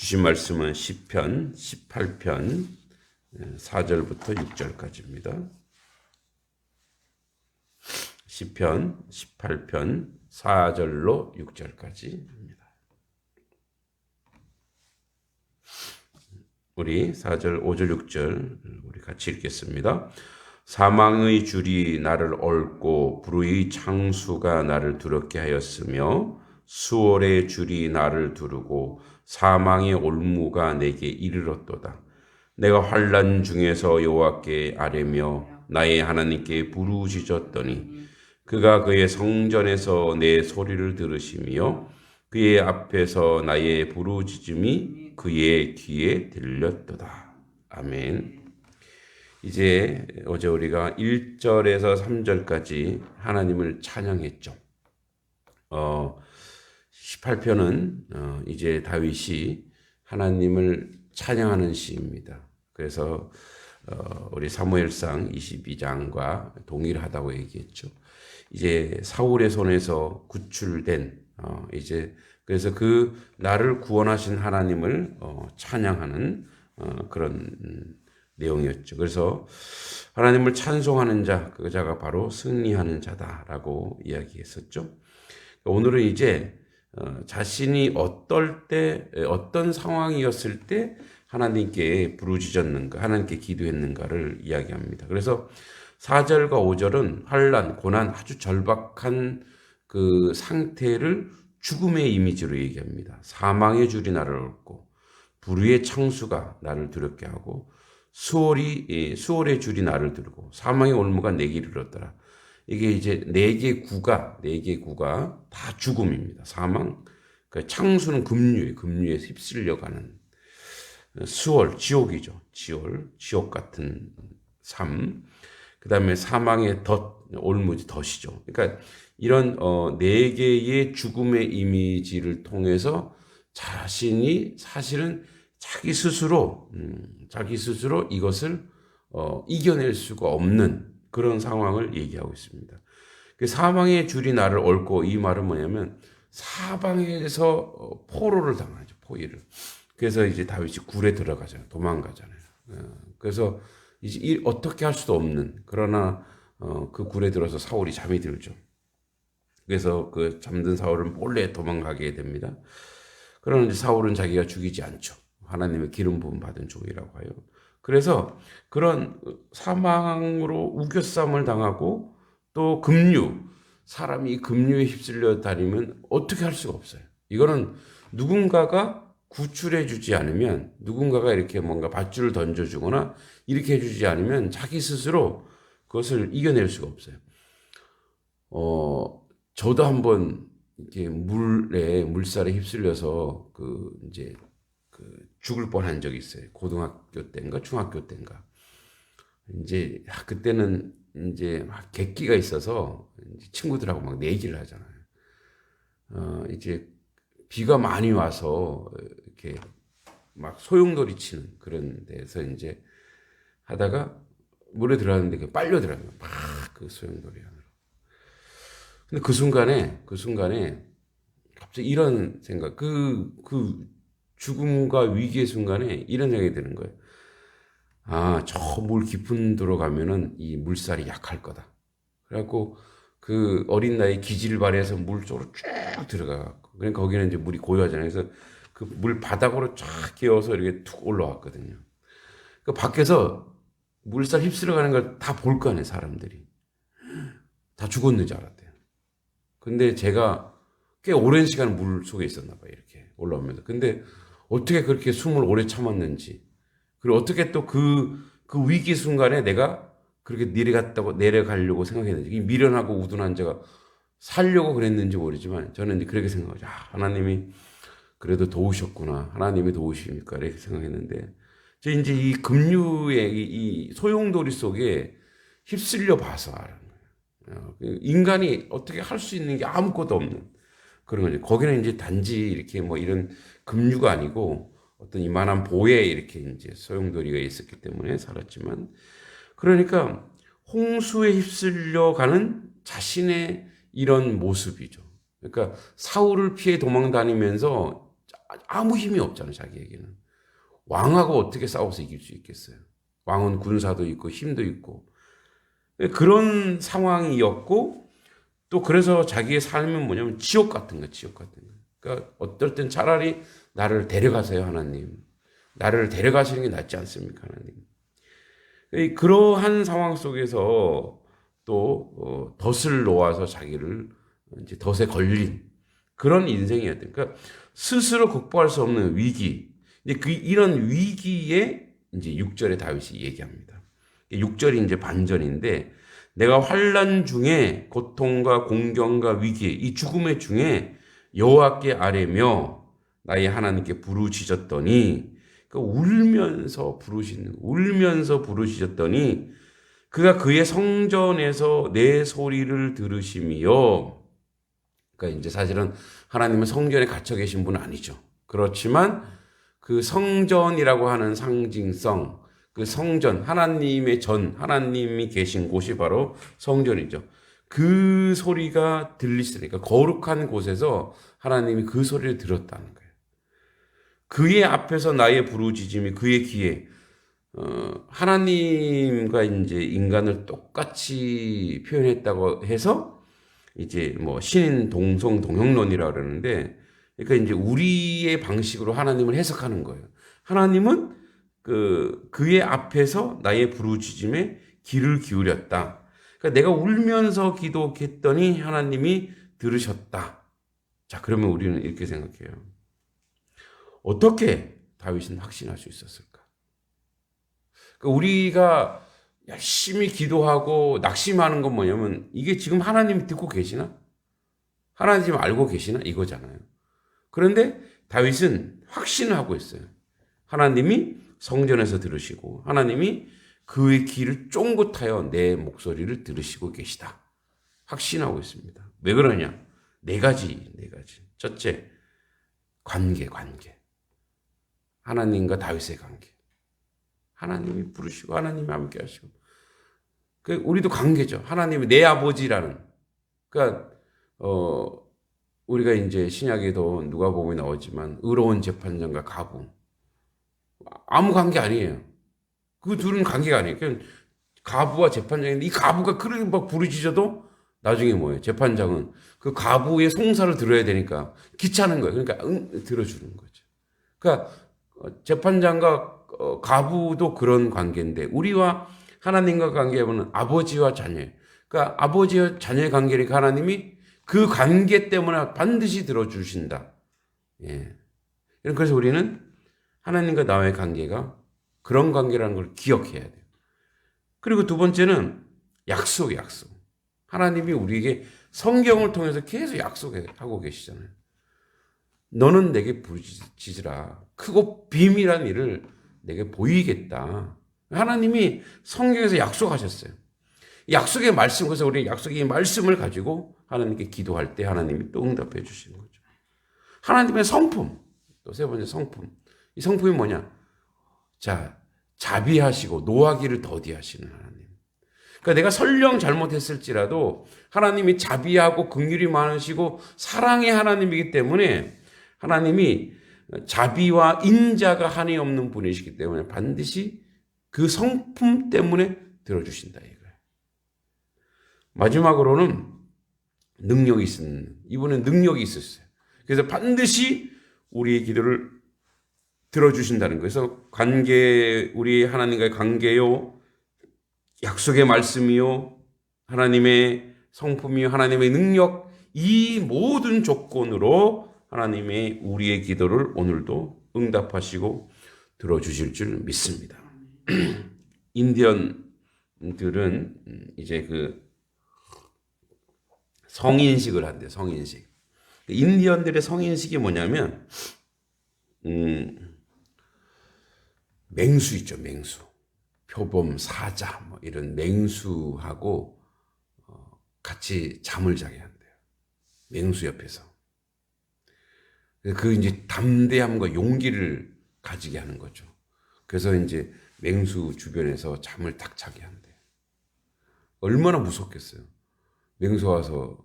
주신 말씀은 시편 18편 4절부터 6절까지입니다. 시편 18편 4절로 6절까지입니다. 우리 4절, 5절, 6절 우리 같이 읽겠습니다. 사망의 줄이 나를 얽고 불의의 창수가 나를 두렵게 하였으며 수월의 줄이 나를 두르고 사망의 올무가 내게 이르렀도다. 내가 환난 중에서 여호와께 아뢰며 나의 하나님께 부르짖었더니 그가 그의 성전에서 내 소리를 들으시며 그의 앞에서 나의 부르짖음이 그의 귀에 들렸도다. 아멘. 이제 어제 우리가 1절에서 3절까지 하나님을 찬양했죠. 18편은 이제 다윗이 하나님을 찬양하는 시입니다. 그래서 우리 사무엘상 22장과 동일하다고 얘기했죠. 이제 사울의 손에서 구출된 이제 그래서 그 나를 구원하신 하나님을 찬양하는 그런 내용이었죠. 그래서 하나님을 찬송하는 자, 그 자가 바로 승리하는 자다라고 이야기했었죠. 오늘은 이제 자신이 어떨 때, 어떤 상황이었을 때 하나님께 부르짖었는가, 하나님께 기도했는가를 이야기합니다. 그래서 4절과 5절은 환난, 고난, 아주 절박한 그 상태를 죽음의 이미지로 얘기합니다. 사망의 줄이 나를 얽고 불의의 창수가 나를 두렵게 하고 수월의 줄이 나를 두르고 사망의 올무가 내게 이르렀더라. 이게 이제 네 개 구가 다 죽음입니다. 사망, 그러니까 창수는 금류에 휩쓸려가는 수월, 지옥이죠. 지옥 같은 삶. 그 다음에 사망의 올무지 덫이죠. 그러니까 이런 네 개의 죽음의 이미지를 통해서 자신이 사실은 자기 스스로 이것을 이겨낼 수가 없는 그런 상황을 얘기하고 있습니다. 사망의 줄이 나를 얽고, 이 말은 뭐냐면 사방에서 포로를 당하죠. 포위를. 그래서 이제 다윗이 굴에 들어가잖아요. 도망가잖아요. 그래서 이제 어떻게 할 수도 없는, 그러나 그 굴에 들어서 사울이 잠이 들죠. 그래서 그 잠든 사울은 몰래 도망가게 됩니다. 그러나 이제 사울은 자기가 죽이지 않죠. 하나님의 기름 부음 받은 종이라고 하여. 그래서 그런 사망으로 우겨쌈을 당하고 또 사람이 금류에 휩쓸려 다니면 어떻게 할 수가 없어요. 이거는 누군가가 구출해 주지 않으면, 누군가가 이렇게 뭔가 밧줄을 던져주거나 이렇게 해주지 않으면 자기 스스로 그것을 이겨낼 수가 없어요. 저도 한번 이렇게 물살에 휩쓸려서 죽을 뻔한 적이 있어요. 고등학교 때인가 중학교 때인가. 이제 그때는 이제 막 객기가 있어서 친구들하고 막 내기를 하잖아요. 이제 비가 많이 와서 이렇게 막 소용돌이 치는 그런 데서 이제 하다가 물에 들어갔는데 빨려 들어가는 거야. 막 그 소용돌이 안으로. 근데 그 순간에 갑자기 이런 생각, 그 죽음과 위기의 순간에 이런 생각이 드는 거예요. 저 물 깊은 데로 가면은 이 물살이 약할 거다. 그래갖고 그 어린 나이 기지를 발휘해서 물 쪽으로 쭉 들어가갖고, 그러니까 거기는 이제 물이 고요하잖아요. 그래서 그 물 바닥으로 쫙 끼워서 이렇게 툭 올라왔거든요. 그 밖에서 물살 휩쓸어 가는 걸 다 볼 거 아니에요, 사람들이. 다 죽었는 줄 알았대요. 근데 제가 꽤 오랜 시간 물 속에 있었나 봐요, 이렇게 올라오면서. 근데 어떻게 그렇게 숨을 오래 참았는지, 그리고 어떻게 또 그 위기 순간에 내가 그렇게 내려가려고 생각했는지, 미련하고 우둔한 제가 살려고 그랬는지 모르지만 저는 이제 그렇게 생각하죠. 하나님이 그래도 도우셨구나. 하나님이 도우십니까? 이렇게 생각했는데, 저 이제 이 급류의 이 소용돌이 속에 휩쓸려 봐서 알아요. 인간이 어떻게 할 수 있는 게 아무것도 없는 그런 거죠. 거기는 이제 단지 이렇게 뭐 이런 급류가 아니고 어떤 이만한 보에 이렇게 이제 소용돌이가 있었기 때문에 살았지만, 그러니까 홍수에 휩쓸려가는 자신의 이런 모습이죠. 그러니까 사울을 피해 도망 다니면서 아무 힘이 없잖아요, 자기에게는. 왕하고 어떻게 싸워서 이길 수 있겠어요? 왕은 군사도 있고 힘도 있고. 그런 상황이었고, 또 그래서 자기의 삶은 뭐냐면 지옥 같은 거, 지옥 같은 거. 그러니까 어떨 땐 차라리 나를 데려가세요, 하나님. 나를 데려가시는 게 낫지 않습니까, 하나님. 그러한 상황 속에서 또 덫을 놓아서 자기를 이제 덫에 걸린 그런 인생이었던. 그러니까 스스로 극복할 수 없는 위기. 이제 이런 위기에 이제 6절에 다윗이 얘기합니다. 6절이 이제 반전인데, 내가 환난 중에 고통과 공경과 위기, 이 죽음의 중에 여호와께 아뢰며 나의 하나님께 부르짖었더니, 울면서 부르짖었더니 그가 그의 성전에서 내 소리를 들으시며. 그러니까 이제 사실은 하나님은 성전에 갇혀 계신 분은 아니죠. 그렇지만 그 성전이라고 하는 상징성, 그 성전, 하나님이 계신 곳이 바로 성전이죠. 그 소리가 들리시니까 거룩한 곳에서 하나님이 그 소리를 들었다는 거예요. 그의 앞에서 나의 부르짖음이 그의 귀에, 하나님과 이제 인간을 똑같이 표현했다고 해서 이제 뭐 신인 동성 동형론이라고 그러는데, 그러니까 이제 우리의 방식으로 하나님을 해석하는 거예요. 하나님은 그의 앞에서 나의 부르짖음에 귀를 기울였다. 그러니까 내가 울면서 기도했더니 하나님이 들으셨다. 자, 그러면 우리는 이렇게 생각해요. 어떻게 다윗은 확신할 수 있었을까? 그러니까 우리가 열심히 기도하고 낙심하는 건 뭐냐면, 이게 지금 하나님이 듣고 계시나? 하나님 지금 알고 계시나? 이거잖아요. 그런데 다윗은 확신을 하고 있어요. 하나님이 성전에서 들으시고 하나님이 그의 귀를 쫑긋하여 내 목소리를 들으시고 계시다. 확신하고 있습니다. 왜 그러냐? 네 가지. 첫째, 관계. 하나님과 다윗의 관계. 하나님이 부르시고 하나님이 함께 하시고. 우리도 관계죠. 하나님이 내 아버지라는. 그러니까 우리가 이제 신약에도 누가복음에 나오지만 의로운 재판장과 가부. 아무 관계 아니에요. 그 둘은 관계가 아니에요. 그냥 가부와 재판장인데, 이 가부가 그렇게 막 부르짖어도 나중에 뭐예요? 재판장은 그 가부의 송사를 들어야 되니까 귀찮은 거예요. 그러니까 들어주는 거죠. 그러니까 재판장과 가부도 그런 관계인데, 우리와 하나님과 관계는 아버지와 자녀. 그러니까 아버지와 자녀의 관계니까 하나님이 그 관계 때문에 반드시 들어주신다. 예. 그래서 우리는 하나님과 나와의 관계가 그런 관계라는 걸 기억해야 돼요. 그리고 두 번째는 약속. 하나님이 우리에게 성경을 통해서 계속 약속하고 계시잖아요. 너는 내게 부르짖으라. 크고 비밀한 일을 내게 보이겠다. 하나님이 성경에서 약속하셨어요. 약속의 말씀, 그래서 우리 약속의 말씀을 가지고 하나님께 기도할 때 하나님이 또 응답해 주시는 거죠. 하나님의 성품, 또 세 번째 성품. 이 성품이 뭐냐? 자, 자비하시고 노하기를 더디하시는 하나님. 그러니까 내가 설령 잘못했을지라도 하나님이 자비하고 긍휼이 많으시고 사랑의 하나님이기 때문에, 하나님이 자비와 인자가 한이 없는 분이시기 때문에 반드시 그 성품 때문에 들어주신다 이거예요. 마지막으로는 능력이 있는, 이분은 능력이 있었어요. 그래서 반드시 우리의 기도를 들어주신다는 거예요. 그래서 우리 하나님과의 관계요, 약속의 말씀이요, 하나님의 성품이요, 하나님의 능력, 이 모든 조건으로 하나님의 우리의 기도를 오늘도 응답하시고 들어주실 줄 믿습니다. 인디언들은 이제 성인식을 한대요. 성인식. 인디언들의 성인식이 뭐냐면 맹수 있죠. 맹수. 표범, 사자 뭐 이런 맹수하고 같이 잠을 자게 한대요. 맹수 옆에서. 이제 담대함과 용기를 가지게 하는 거죠. 그래서 이제 맹수 주변에서 잠을 딱 자게 한대요. 얼마나 무섭겠어요. 맹수 와서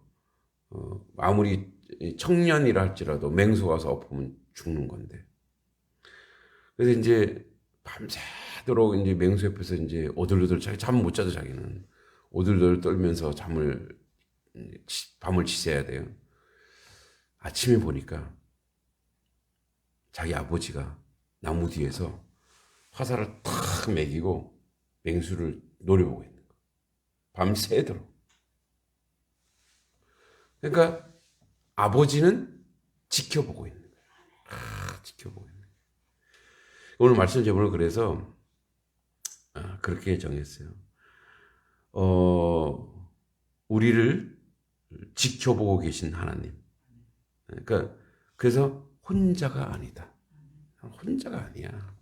아무리 청년이라 할지라도 맹수 와서 엎으면 죽는 건데. 그래서 이제 밤새도록 이제 맹수 옆에서 이제 오들오들 잠 못 자도 자기는 오들오들 떨면서 밤을 지새야 돼요. 아침에 보니까 자기 아버지가 나무 뒤에서 화살을 탁 매기고 맹수를 노려보고 있는 거예요. 밤새도록. 그러니까 아버지는 지켜보고 있는 거예요. 지켜보고 있는 거예요. 오늘 말씀 제목을 그래서 그렇게 정했어요. 우리를 지켜보고 계신 하나님. 그러니까 그래서 혼자가 아니다. 혼자가 아니야.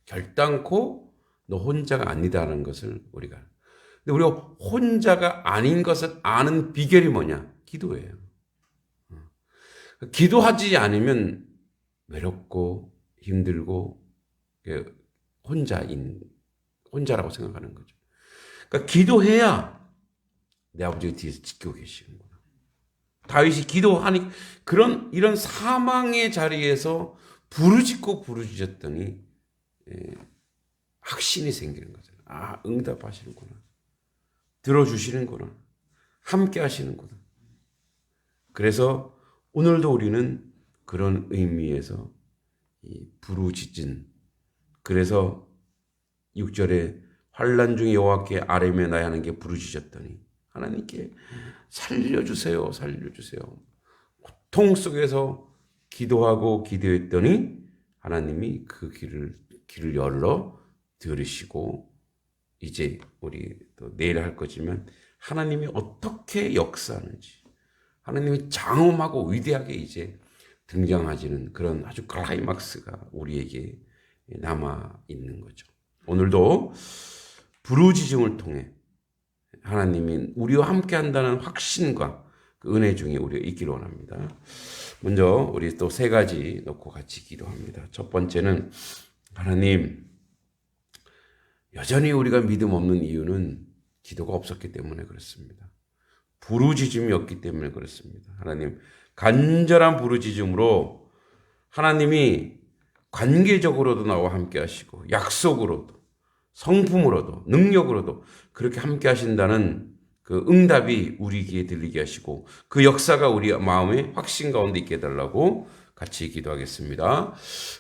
결단코 너 혼자가 아니다라는 것을 우리가. 근데 우리가 혼자가 아닌 것을 아는 비결이 뭐냐? 기도예요. 기도하지 않으면 외롭고 힘들고 혼자라고 생각하는 거죠. 그러니까 기도해야 내 아버지가 뒤에서 지키고 계시는구나. 다윗이 기도하니 이런 사망의 자리에서 부르짖고 부르짖었더니 확신이 생기는 거죠. 응답하시는구나. 들어주시는구나. 함께 하시는구나. 그래서 오늘도 우리는 그런 의미에서 부르짖은, 그래서 6절에 환난 중에 여호와께 아뢰며 나의 하나님께 부르짖었더니 하나님께 살려주세요. 살려주세요. 고통 속에서 기도하고 기도했더니 하나님이 그 길을 열어 들으시고, 이제 우리 또 내일 할 거지만 하나님이 어떻게 역사하는지, 하나님이 장엄하고 위대하게 이제 등장하시는 그런 아주 클라이막스가 우리에게 남아 있는 거죠. 오늘도 부르짖음을 통해 하나님이 우리와 함께 한다는 확신과 그 은혜 중에 우리가 있기를 원합니다. 먼저 우리 또 세 가지 놓고 같이 기도합니다. 첫 번째는, 하나님, 여전히 우리가 믿음 없는 이유는 기도가 없었기 때문에 그렇습니다. 부르짖음이 없기 때문에 그렇습니다. 하나님, 간절한 부르짖음으로 하나님이 관계적으로도 나와 함께 하시고 약속으로도 성품으로도 능력으로도 그렇게 함께 하신다는 그 응답이 우리 귀에 들리게 하시고 그 역사가 우리 마음의 확신 가운데 있게 해달라고 같이 기도하겠습니다.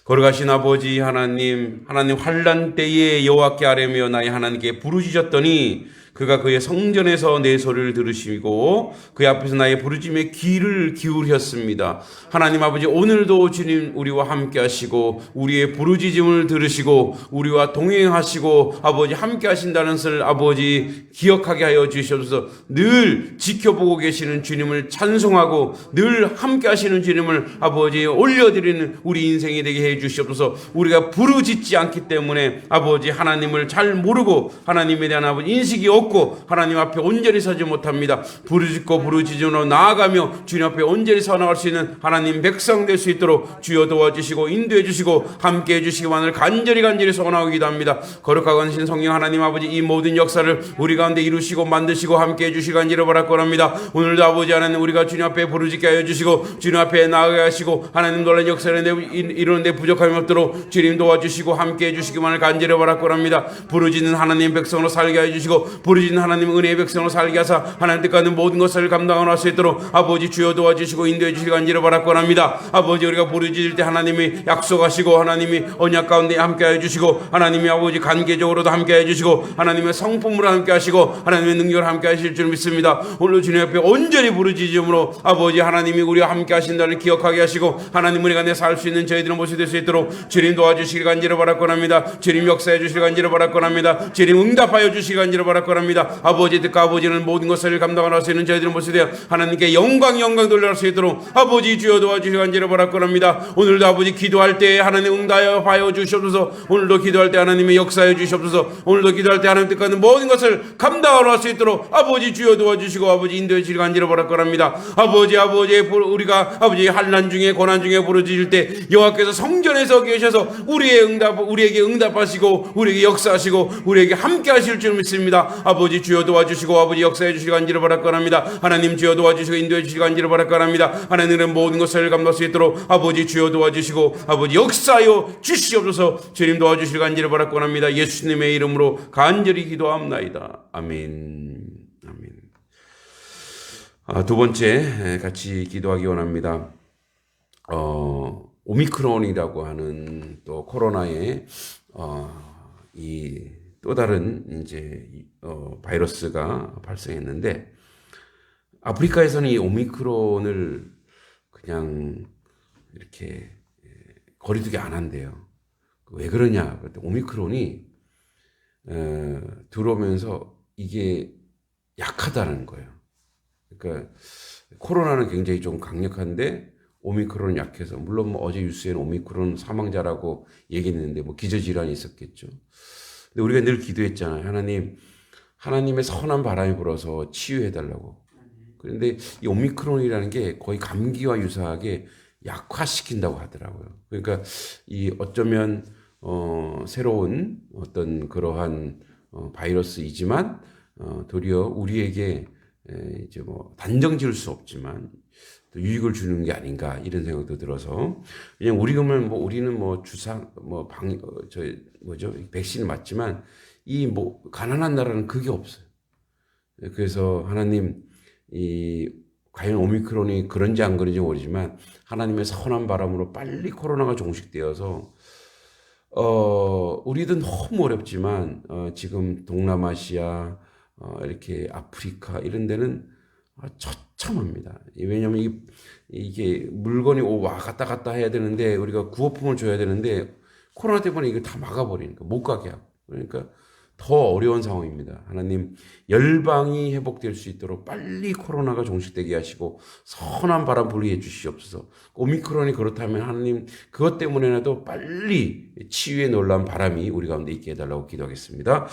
걸어가신 아버지 하나님 환난 때에 여호와께 아뢰며 나의 하나님께 부르짖었더니 그가 그의 성전에서 내 소리를 들으시고 그의 앞에서 나의 부르짖음에 귀를 기울였습니다. 하나님 아버지, 오늘도 주님 우리와 함께 하시고 우리의 부르짖음을 들으시고 우리와 동행하시고 아버지 함께 하신다는 것을 아버지 기억하게 하여 주시옵소서. 늘 지켜보고 계시는 주님을 찬송하고 늘 함께 하시는 주님을 아버지 올려드리는 우리 인생이 되게 해 주시옵소서. 우리가 부르짖지 않기 때문에 아버지 하나님을 잘 모르고 하나님에 대한 아버지 인식이 없고 하나님 앞에 온전히 서지 못합니다. 부르짖고 부르짖음으로 나아가며 주님 앞에 온전히 서 나갈 수 있는 하나님 백성 될 수 있도록 주여 도와주시고 인도해 주시고 함께해 주시기만을 간절히 소원하고 기도합니다. 거룩하고 하신 성령 하나님 아버지, 이 모든 역사를 우리 가운데 이루시고 만드시고 함께해 주시기 간절히 바라옵나이다. 오늘도 아버지 하나님, 우리가 주님 앞에 부르짖게 하여 주시고 주님 앞에 나아가게 하시고 하나님 놀라운 역사를 이루는데 부족함이 없도록 주님 도와주시고 함께해 주시기만을 간절히 바라옵나이다. 부르짖는 하나님 백성으로 살게 하여 주시고 부르짖는 하나님 은혜의 백성으로 살게 하사 하나님 뜻과는 모든 것을 감당할 수 있도록 아버지 주여 도와주시고 인도해 주시기 간절히 바라옵나이다. 아버지, 우리가 부르짖을 때 하나님이 약속하시고 하나님이 언약 가운데 함께하여 주시고 하나님이 아버지 관계적으로도 함께해 주시고 하나님의 성품으로 함께하시고 하나님의 능력으로 함께하실 줄 믿습니다. 오늘 주님 앞에 온전히 부르짖음으로 아버지 하나님이 우리와 함께하신다는 기억하게 하시고 하나님 은혜가 내 살 수 있는 저희들의 모습이 될 수 있도록 주님 도와주시기 간절히 바라옵나이다. 주님 역사해 주시기 간절히 바라옵나이다. 주님 응답하여 주시기 간절히 바라옵나이다. 아버지 뜻과 아버지는 모든 것을 감당할 수 있는 저희들의 모습이 되어 하나님께 영광 돌려갈 수 있도록 아버지 주여 도와주시기 간절히 바라옵나이다. 오늘도 아버지 기도할 때 하나님 응답하여 주시옵소서. 오늘도 기도할 때 하나님의 역사해 주시옵소서. 오늘도 기도할 때 하나님 뜻과는 모든 것을 감당할 수 있도록 아버지 주여 도와주시고 아버지 인도해 주시기 간절히 바라옵나이다. 아버지 우리가 아버지 환난 중에 고난 중에 부르짖을 때 여호와께서 성전에서 계셔서 우리에게 응답하시고 우리에게 역사하시고 우리에게 함께 하실 줄 믿습니다. 아버지 주여 도와주시고 아버지 역사해 주시기 간절히 바랄거랍니다. 하나님 주여 도와주시고 인도해 주시기 간절히 바랄거랍니다. 하나님은 모든 것을 감당할 수 있도록 아버지 주여 도와주시고 아버지 역사하여 주시옵소서. 주님 도와주시기 간절히 바랄거랍니다. 예수님의 이름으로 간절히 기도합나이다. 아멘. 아멘. 두 번째 같이 기도하기 원합니다. 오미크론이라고 하는 또 코로나의 이 또 다른 이제 바이러스가 발생했는데 아프리카에서는 이 오미크론을 그냥 이렇게 거리두기 안 한대요. 왜 그러냐? 오미크론이 들어오면서 이게 약하다는 거예요. 그러니까 코로나는 굉장히 좀 강력한데 오미크론은 약해서, 물론 뭐 어제 뉴스에는 오미크론 사망자라고 얘기했는데 뭐 기저질환이 있었겠죠. 근데 우리가 늘 기도했잖아요. 하나님의 선한 바람이 불어서 치유해달라고. 그런데 이 오미크론이라는 게 거의 감기와 유사하게 약화시킨다고 하더라고요. 그러니까 이 어쩌면 새로운 어떤 그러한 바이러스이지만 도리어 우리에게 이제 뭐 단정 지을 수 없지만 또 유익을 주는 게 아닌가 이런 생각도 들어서, 그냥 우리는 뭐 주사 백신을 맞지만 이 뭐 가난한 나라는 그게 없어요. 그래서 하나님, 과연 오미크론이 그런지 안 그런지 모르지만 하나님의 선한 바람으로 빨리 코로나가 종식되어서 우리도 너무 어렵지만 지금 동남아시아 이렇게 아프리카 이런 데는 처참합니다. 왜냐하면 이게 물건이 왔다 갔다 해야 되는데 우리가 구호품을 줘야 되는데 코로나 때문에 이거 다 막아버리니까 못 가게 하고, 그러니까 더 어려운 상황입니다. 하나님, 열방이 회복될 수 있도록 빨리 코로나가 종식되게 하시고 선한 바람 불게 해주시옵소서. 오미크론이 그렇다면 하나님, 그것 때문에라도 빨리 치유의 놀라운 바람이 우리 가운데 있게 해달라고 기도하겠습니다.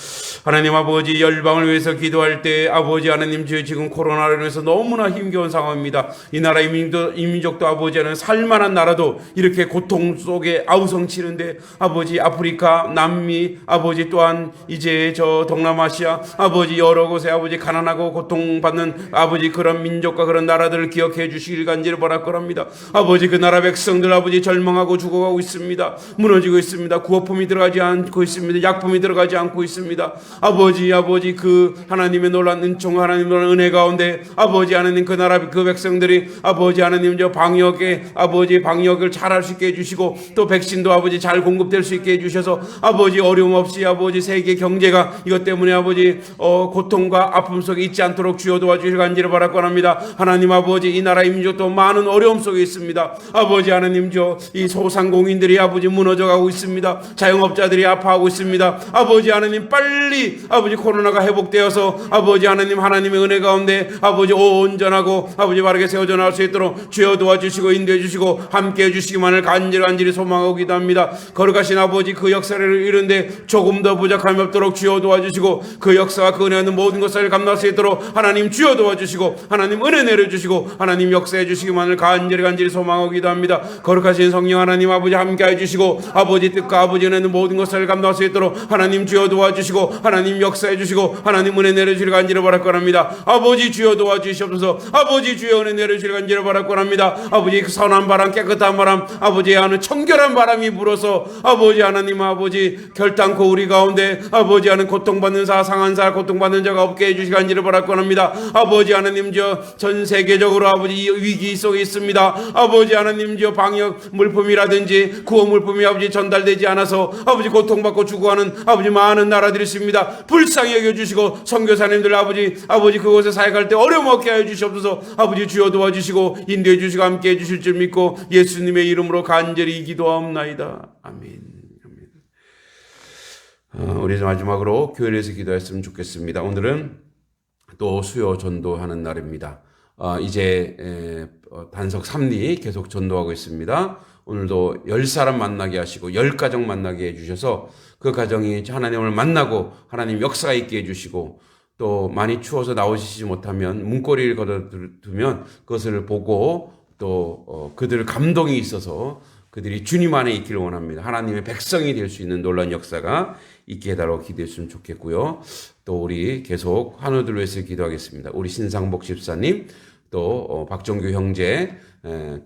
하나님 아버지, 열방을 위해서 기도할 때 아버지 하나님, 지금 코로나로 인해서 너무나 힘겨운 상황입니다. 이 나라 이민족도 아버지 하나님, 살만한 나라도 이렇게 고통 속에 아우성치는데 아버지, 아프리카, 남미, 아버지 또한 이제 저 동남아시아 아버지 여러 곳에 아버지 가난하고 고통받는 아버지 그런 민족과 그런 나라들을 기억해 주시길 간절히 바랄거랍니다. 아버지, 그 나라 백성들 아버지 절망하고 죽어가고 있습니다. 무너지고 있습니다. 구호품이 들어가지 않고 있습니다. 약품이 들어가지 않고 있습니다. 아버지 그 하나님의 놀란 은총, 하나님의 놀란 은혜 가운데 아버지 하나님, 그 나라 그 백성들이 아버지 하나님 저 방역을 잘할 수 있게 해주시고 또 백신도 아버지 잘 공급될 수 있게 해주셔서 아버지 어려움 없이 아버지 세계 경제가 이것 때문에 아버지 고통과 아픔 속에 있지 않도록 주여 도와주실 간절히 바랄거랍니다. 하나님 아버지, 이 나라 민족도 많은 어려움 속에 있습니다. 아버지 하나님, 이 소상공인들이 아버지 무너져가고 있습니다. 자영업자들이 아파하고 있습니다. 아버지 하나님, 빨리 아버지 코로나가 회복되어서 아버지 하나님, 하나님의 은혜 가운데 아버지 온전하고 아버지 바르게 세워져 나올 수 있도록 주여 도와주시고 인도해 주시고 함께 해주시기만을 간절히 소망하고 기도합니다. 거룩하신 아버지, 그 역사를 이루는데 조금 더 부족함이 없도록 주여 도와주시고 그 역사와 그 은혜는 모든 것을 감당할 수 있도록 하나님 주여 도와주시고 하나님 은혜 내려주시고 하나님 역사해 주시기만을 간절히 소망하고 기도합니다. 거룩하신 성령 하나님 아버지 함께해 주시고 아버지 뜻과 아버지 은혜는 모든 것을 감당할 수 있도록 하나님 주여 도와주시고 하나님 역사해 주시고 하나님 은혜 내려주시길 간절히 바랄거랍니다. 아버지 주여 도와주시옵소서. 아버지 주여 은혜 내려주시길 간절히 바랄거랍니다. 아버지 그 선한 바람, 깨끗한 바람, 아버지의 하는 청결한 바람이 불어서 아버지 하나님 아버지 결단코 우리 가운데 아버지 하는 고통받는 자, 상한 자, 고통받는 자가 없게 해주시기 간절히 바랄거랍니다. 아버지 하나님 전 세계적으로 아버지 위기 속에 있습니다. 아버지 하나님 방역 물품이라든지 구호 물품이 아버지 전달되지 않아서 아버지 고통받고 죽어가는 아버지 많은 나라들이 있습니다. 불쌍히 여겨주시고 선교사님들 아버지 그곳에 사역할 때 어려움 없게 하여 주시옵소서. 아버지 주여 도와주시고 인도해 주시고 함께 해주실 줄 믿고 예수님의 이름으로 간절히 기도하옵나이다. 아멘. 우리 마지막으로 교회에서 기도했으면 좋겠습니다. 오늘은 또 수요 전도하는 날입니다. 이제 단석 3리 계속 전도하고 있습니다. 오늘도 10사람 만나게 하시고 10가정 만나게 해주셔서 그 가정이 하나님을 만나고 하나님 역사가 있게 해주시고 또 많이 추워서 나오시지 못하면 문고리를 걸어두면 그것을 보고 또 그들 감동이 있어서 그들이 주님 안에 있기를 원합니다. 하나님의 백성이 될 수 있는 놀라운 역사가 있게 해달라고 기도했으면 좋겠고요. 또 우리 계속 환우들 위해서 기도하겠습니다. 우리 신상복 집사님, 또 박정규 형제,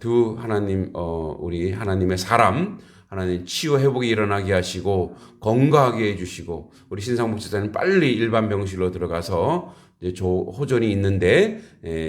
두 하나님, 우리 하나님의 사람, 하나님 치유 회복이 일어나게 하시고 건강하게 해주시고, 우리 신상복 집사님 빨리 일반 병실로 들어가서 이제 호전이 있는데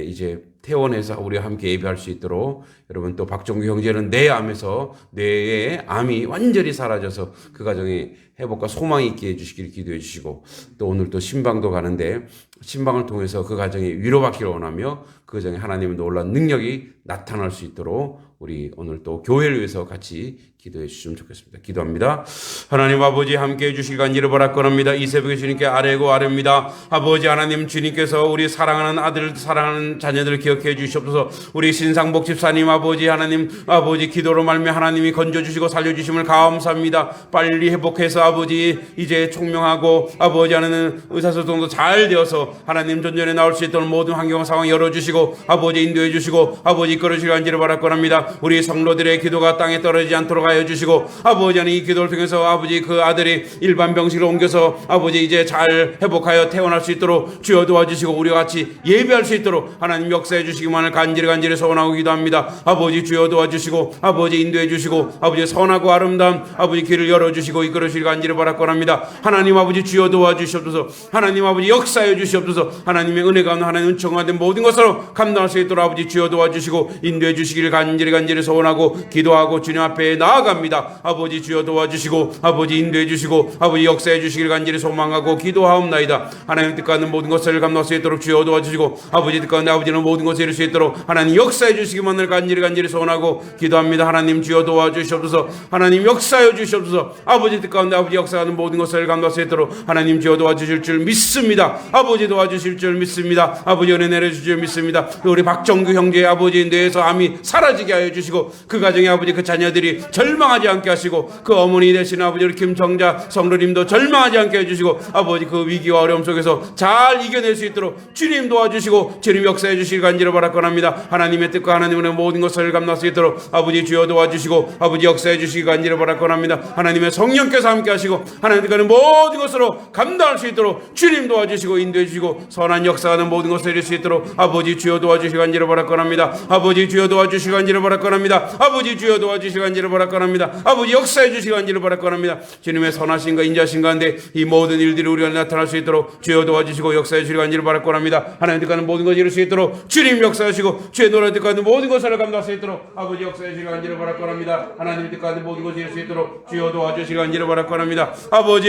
이제 퇴원해서 우리와 함께 예배할 수 있도록, 여러분 또 박종규 형제는 뇌암에서 뇌의 암이 완전히 사라져서 그 가정에 회복과 소망이 있게 해주시기를 기도해 주시고, 또 오늘 또 신방도 가는데 신방을 통해서 그 가정에 위로받기를 원하며 그 가정에 하나님의 놀라운 능력이 나타날 수 있도록 우리 오늘 또 교회를 위해서 같이 기도해 주시면 좋겠습니다. 기도합니다. 하나님 아버지 함께해 주시길 간절히 바라옵나이다. 이 새벽에 주님께 아뢰고 아뢰입니다. 아버지 하나님, 주님께서 우리 사랑하는 아들, 사랑하는 자녀들을 기억해 주시옵소서. 우리 신상복 집사님 아버지 하나님, 아버지 기도로 말미암아 하나님이 건져주시고 살려주심을 감사합니다. 빨리 회복해서 아버지 이제 총명하고 아버지 하나님 의사소통도 잘 되어서 하나님 전전에 나올 수 있도록 모든 환경 상황 열어주시고 아버지 인도해 주시고 아버지 이끌어주시길 간절히 바라옵나이다. 우리 성도들의 기도가 땅에 떨어지지 않도록 하여 주시고, 아버지 하나님 이 기도를 통해서 아버지 그 아들이 일반 병실로 옮겨서 아버지 이제 잘 회복하여 퇴원할 수 있도록 주여 도와주시고 우리와 같이 예배할 수 있도록 하나님 역사해 주시기만을 간절히 소원하고 기도합니다. 아버지 주여 도와주시고 아버지 인도해 주시고 아버지 선하고 아름다운 아버지 길을 열어주시고 이끌어 주시길 간절히 바라옵나이다. 하나님 아버지 주여 도와주시옵소서. 하나님 아버지 역사해 주시옵소서. 하나님의 은혜가 하나님 은총과 된 모든 것으로 감당할 수 있도록 아버지 주여 도와주시고 인도해 주시기를 간절히 소원하고 기도하고 주님 앞에 나아갑니다. 아버지 주여 도와주시고 아버지 인도해 주시고 아버지 역사해 주시기를 간절히 소망하고 기도하옵나이다. 하나님 뜻가는 모든 것을 감당할 수 있도록 주여 도와주시고 아버지 뜻가는 아버지는 모든 것을 이룰 수 있도록 하나님 역사해 주시기만을 간절히 소원하고 기도합니다. 하나님 주여 도와주시옵소서. 하나님 역사해 주시옵소서. 아버지 뜻가운데 아버지 역사하는 모든 것을 감당할 수 있도록 하나님 주여 도와주실 줄 믿습니다. 아버지 도와주실 줄 믿습니다. 아버지 은혜 내려주실 줄 믿습니다. 우리 박정규 형제의 아버지 뇌에서 암이 사라지게 하여 주시고 그 가정의 아버지 그 자녀들이 절망하지 않게 하시고 그 어머니 되시는 아버지 우리 김정자 성도님도 절망하지 않게 해주시고 아버지 그 위기와 어려움 속에서 잘 이겨낼 수 있도록 주님 도와주시고 주님 역사해 주시길 간절히 바라옵나이다. 하나님의 뜻과 하나님의 모든 것을 감당할 수 있도록 아버지 주여 도와주시고 아버지 역사해 주시길 간절히 바라옵나이다. 하나님의 성령께서 함께 하시고 하나님 뜻과는 모든 것으로 감당할 수 있도록 주님 도와주시고 인도해 주시고 선한 역사하는 모든 것을 이룰 수 있도록 아버지 주여 도와주시길 간절히 바라옵나이다. 아버지 주여 도와주시길 간절히 바라옵나이다. 아버지 주여 도와주시길 간절히 바라옵나이다. 아버지 역사해 주시길 간절히 바라옵나이다. 주님의 선하신가 인자신 가운데 이 모든 일들이 우리가 나타날 수 있도록 주여 도와주시고 역사해 주시길 간절히 바라옵나이다. 하나님 뜻과는 모든 것을 이룰 수 있도록 주님 역사하시고 주의 노래 뜻과는 모든 것을 감당할 수 있도록 아버지 역사해 주시길 간절히 바라옵나이다. 하나님 뜻과는 모든 것을 이룰 수 있도록 주여 도와주시길 간절히 바라옵나이다. 아버지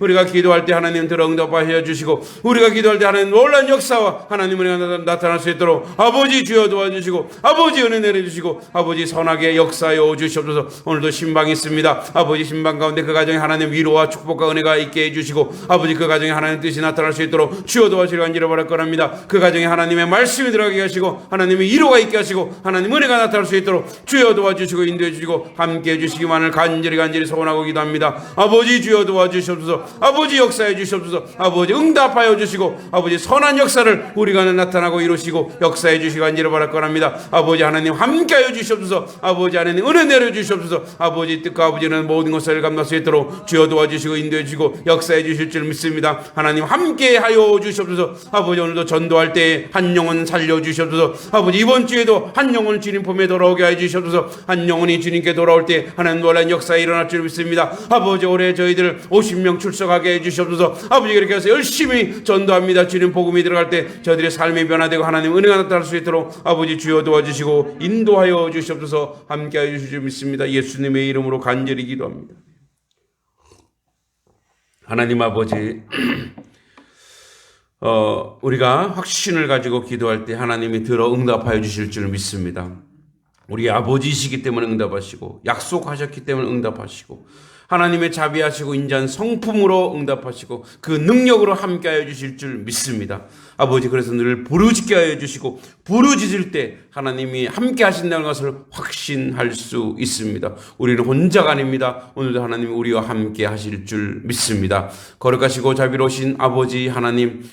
우리가 기도할 때 하나님 들어 응답하여 주시고 우리가 기도할 때 하나님 놀라운 역사와 하나님 은혜가 나타날 수 있도록 아버지 주여 도와주시고 아버지 은혜 내려주시고 아버지 선하게 역사하여 주시옵소서. 오늘도 신방이 있습니다. 아버지 신방 가운데 그 가정에 하나님 위로와 축복과 은혜가 있게 해주시고 아버지 그 가정에 하나님 뜻이 나타날 수 있도록 주여 도와주시길 간절히 바라옵나이다. 그 가정에 하나님의 말씀이 들어가게 하시고 하나님의 위로가 있게 하시고 하나님 은혜가 나타날 수 있도록 주여 도와주시고 인도해 주시고 함께 해주시기만을 간절히 소원하고 기도합니다. 아버지 주여 도와주시옵소서. 아버지 역사해 주시옵소서. 아버지 응답하여 주시고 아버지 선한 역사를 우리가 나타나고 이루시고 역사해 주시기 간절히 바라옵나이다. 아버지 하나님 함께하여 주시옵소서. 아버지 하나님 은혜 내려 주시옵소서. 아버지 뜻과 아버지는 모든 것을 감당할 수 있도록 주여 도와주시고 인도해 주시고 역사해 주실 줄 믿습니다. 하나님 함께하여 주시옵소서. 아버지 오늘도 전도할 때 한 영혼 살려 주시옵소서. 아버지 이번 주에도 한 영혼 주님 품에 돌아오게 해 주시옵소서. 한 영혼이 주님께 돌아올 때 하나님 놀라운 역사 일어날 줄 믿습니다. 아버지 올해 저희들 50명 출석하게 해 주시옵소서. 아버지 그렇게 해서 열심히 전도합니다. 주님 복음이 들어갈 때 저희들의 삶이 변화되고 하나님 은혜가 나타날 수 있도록 아버지 주여 도와주시고 인도하여 주시옵소서. 함께하여 주실 줄 믿습니다. 예수님의 이름으로 간절히 기도합니다. 하나님 아버지 우리가 확신을 가지고 기도할 때 하나님이 들어 응답하여 주실 줄 믿습니다. 우리 아버지이시기 때문에 응답하시고 약속하셨기 때문에 응답하시고 하나님의 자비하시고 인자한 성품으로 응답하시고 그 능력으로 함께하여 주실 줄 믿습니다. 아버지 그래서 늘 부르짖게 하여 주시고 부르짖을 때 하나님이 함께 하신다는 것을 확신할 수 있습니다. 우리는 혼자가 아닙니다. 오늘도 하나님이 우리와 함께 하실 줄 믿습니다. 거룩하시고 자비로우신 아버지 하나님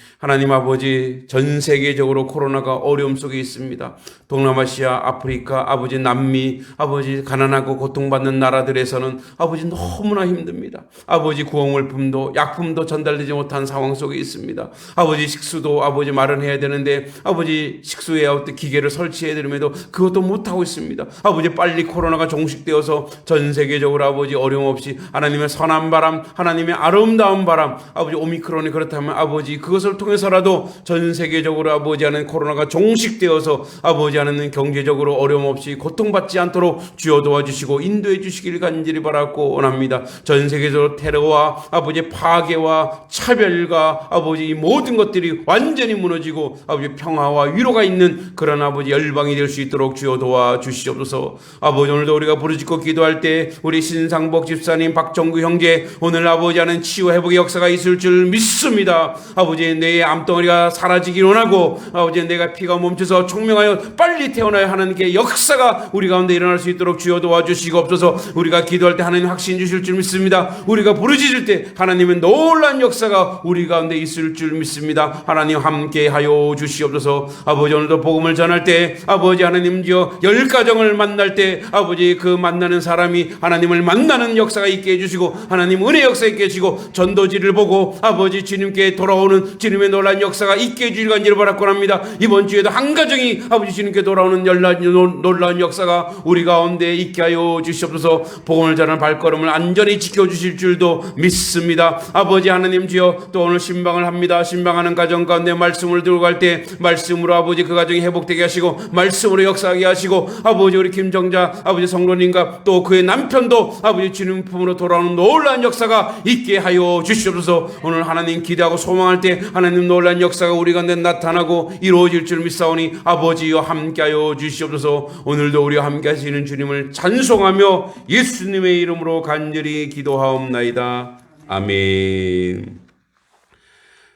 아버지 전 세계적으로 코로나가 어려움 속에 있습니다. 동남아시아, 아프리카, 아버지 남미, 아버지 가난하고 고통받는 나라들에서는 아버지 너무나 힘듭니다. 아버지 구호물품도 약품도 전달되지 못한 상황 속에 있습니다. 아버지 식수도 아버지 마련해야 되는데 아버지 식수에 어떤 기계를 설치해야 되는데도 그것도 못하고 있습니다. 아버지 빨리 코로나가 종식되어서 전 세계적으로 아버지 어려움 없이 하나님의 선한 바람, 하나님의 아름다운 바람, 아버지 오미크론이 그렇다면 아버지 그것을 통해서라도 전 세계적으로 아버지 하는 코로나가 종식되어서 아버지 하는 경제적으로 어려움 없이 고통받지 않도록 주여 도와주시고 인도해 주시길 간절히 바라고 원합니다. 전 세계적으로 테러와 아버지 파괴와 차별과 아버지 이 모든 것들이 완전히 무너지고 아버지 평화와 위로가 있는 그런 아버지 열방이 될 수 있도록 주여 도와주시옵소서. 아버지 오늘도 우리가 부르짖고 기도할 때 우리 신상복 집사님, 박정구 형제 오늘 아버지 하는 치유 회복의 역사가 있을 줄 믿습니다. 아버지 내 암덩어리가 사라지길 원하고 아버지 내가 피가 멈춰서 총명하여 빨리 태어나야 하는 게 역사가 우리 가운데 일어날 수 있도록 주여 도와주시옵소서. 우리가 기도할 때 하나님 확신 주실 줄 믿습니다. 우리가 부르짖을 때 하나님은 놀라운 역사가 우리 가운데 있을 줄 믿습니다. 하나님 함께 하여 주시옵소서. 아버지 오늘도 복음을 전할 때 아버지 하나님이여 10가정을 만날 때 아버지 그 만나는 사람이 하나님을 만나는 역사가 있게 해주시고 하나님 은혜 역사 있게 해주시고 전도지를 보고 아버지 주님께 돌아오는 주님의 놀라운 역사가 있게 해주실 간절히 바라고 합니다. 이번 주에도 한 가정이 아버지 주님께 돌아오는 놀라운 역사가 우리 가운데 있게 하여 주시옵소서. 복음을 전하는 발걸음을 안전히 지켜주실 줄도 믿습니다. 아버지 하나님 주여 또 오늘 신방을 합니다. 신방하는 가정 가운데 말씀을 들고 갈 때 말씀으로 아버지 그 가정이 회복되게 하시고 말씀으로 역사하게 하시고 아버지 우리 김정자 아버지 성도님과 또 그의 남편도 아버지 주님 품으로 돌아오는 놀라운 역사가 있게 하여 주시옵소서. 오늘 하나님 기대하고 소망할 때 하나님 놀라운 역사가 우리 가운데 나타나고 이루어질 줄 믿사오니 아버지와 함께하여 주시옵소서. 오늘도 우리와 함께 하시는 주님을 찬송하며 예수님의 이름으로 간절히 기도하옵나이다. 아멘.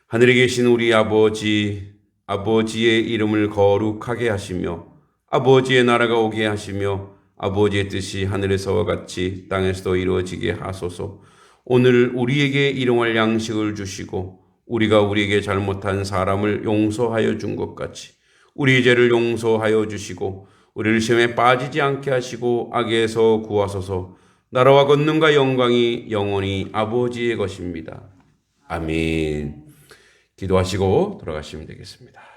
하늘에 계신 우리 아버지, 아버지의 이름을 거룩하게 하시며 아버지의 나라가 오게 하시며 아버지의 뜻이 하늘에서와 같이 땅에서도 이루어지게 하소서. 오늘 우리에게 일용할 양식을 주시고 우리가 우리에게 잘못한 사람을 용서하여 준 것 같이 우리 죄를 용서하여 주시고 우리를 시험에 빠지지 않게 하시고 악에서 구하소서. 나라와 권능과 영광이 영원히 아버지의 것입니다. 아멘. 기도하시고 돌아가시면 되겠습니다.